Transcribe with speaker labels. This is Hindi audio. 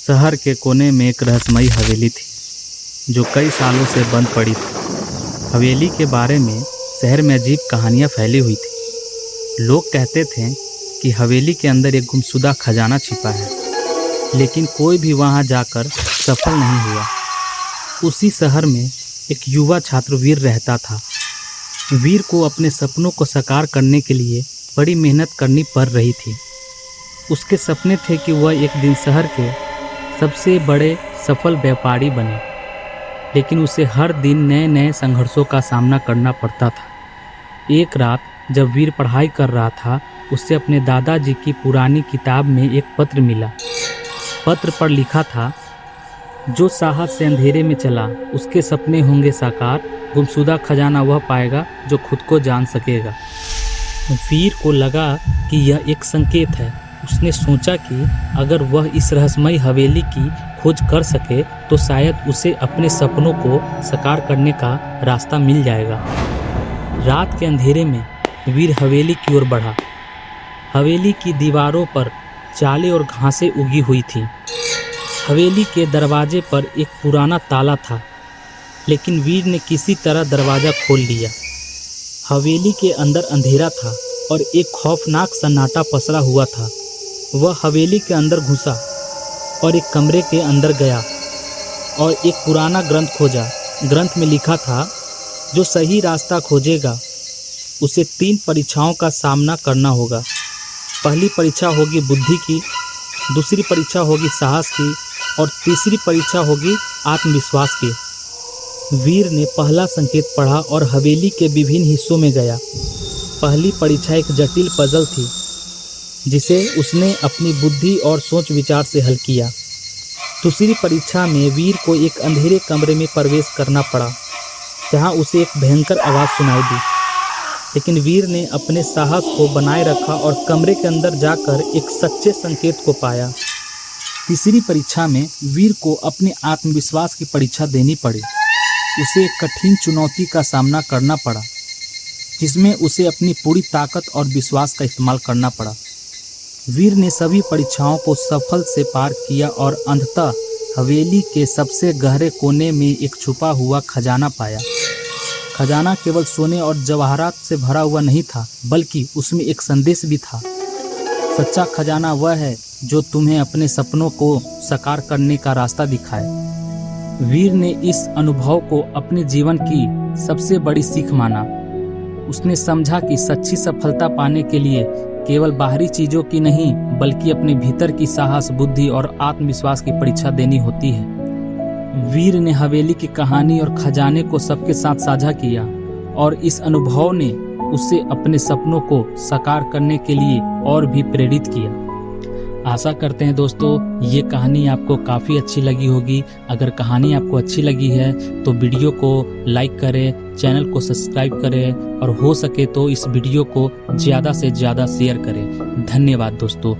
Speaker 1: शहर के कोने में एक रहस्यमयी हवेली थी जो कई सालों से बंद पड़ी थी। हवेली के बारे में शहर में अजीब कहानियां फैली हुई थी। लोग कहते थे कि हवेली के अंदर एक गुमशुदा खजाना छिपा है, लेकिन कोई भी वहां जाकर सफल नहीं हुआ। उसी शहर में एक युवा छात्र वीर रहता था। वीर को अपने सपनों को साकार करने के लिए बड़ी मेहनत करनी पड़ रही थी। उसके सपने थे कि वह एक दिन शहर के सबसे बड़े सफल व्यापारी बने, लेकिन उसे हर दिन नए नए संघर्षों का सामना करना पड़ता था। एक रात जब वीर पढ़ाई कर रहा था, उसे अपने दादाजी की पुरानी किताब में एक पत्र मिला। पत्र पर लिखा था, जो साहस से अंधेरे में चला उसके सपने होंगे साकार, गुमशुदा खजाना वह पाएगा जो खुद को जान सकेगा। वीर को लगा कि यह एक संकेत है। उसने सोचा कि अगर वह इस रहस्यमयी हवेली की खोज कर सके तो शायद उसे अपने सपनों को साकार करने का रास्ता मिल जाएगा। रात के अंधेरे में वीर हवेली की ओर बढ़ा। हवेली की दीवारों पर जाले और घासें उगी हुई थी। हवेली के दरवाजे पर एक पुराना ताला था, लेकिन वीर ने किसी तरह दरवाज़ा खोल लिया। हवेली के अंदर अंधेरा था और एक खौफनाक सन्नाटा पसरा हुआ था। वह हवेली के अंदर घुसा और एक कमरे के अंदर गया और एक पुराना ग्रंथ खोजा। ग्रंथ में लिखा था, जो सही रास्ता खोजेगा उसे 3 परीक्षाओं का सामना करना होगा। पहली परीक्षा होगी बुद्धि की, दूसरी परीक्षा होगी साहस की और तीसरी परीक्षा होगी आत्मविश्वास की। वीर ने पहला संकेत पढ़ा और हवेली के विभिन्न हिस्सों में गया। पहली परीक्षा एक जटिल पजल थी जिसे उसने अपनी बुद्धि और सोच विचार से हल किया। दूसरी परीक्षा में वीर को एक अंधेरे कमरे में प्रवेश करना पड़ा, जहां उसे एक भयंकर आवाज़ सुनाई दी, लेकिन वीर ने अपने साहस को बनाए रखा और कमरे के अंदर जाकर एक सच्चे संकेत को पाया। तीसरी परीक्षा में वीर को अपने आत्मविश्वास की परीक्षा देनी पड़ी। उसे एक कठिन चुनौती का सामना करना पड़ा, जिसमें उसे अपनी पूरी ताकत और विश्वास का इस्तेमाल करना पड़ा। वीर ने सभी परीक्षाओं को सफल से पार किया और अंततः हवेली के सबसे गहरे कोने में एक छुपा हुआ खजाना पाया। खजाना केवल सोने और जवाहरात से भरा हुआ नहीं था, बल्कि उसमें एक संदेश भी था। सच्चा खजाना वह है जो तुम्हें अपने सपनों को साकार करने का रास्ता दिखाए। वीर ने इस अनुभव को अपने जीवन की सबसे बड़ी सीख माना। उसने समझा कि सच्ची सफलता पाने के लिए केवल बाहरी चीज़ों की नहीं, बल्कि अपने भीतर की साहस, बुद्धि और आत्मविश्वास की परीक्षा देनी होती है। वीर ने हवेली की कहानी और खजाने को सबके साथ साझा किया और इस अनुभव ने उसे अपने सपनों को साकार करने के लिए और भी प्रेरित किया। आशा करते हैं दोस्तों ये कहानी आपको काफ़ी अच्छी लगी होगी। अगर कहानी आपको अच्छी लगी है तो वीडियो को लाइक करें, चैनल को सब्सक्राइब करें और हो सके तो इस वीडियो को ज़्यादा से ज़्यादा शेयर करें। धन्यवाद दोस्तों।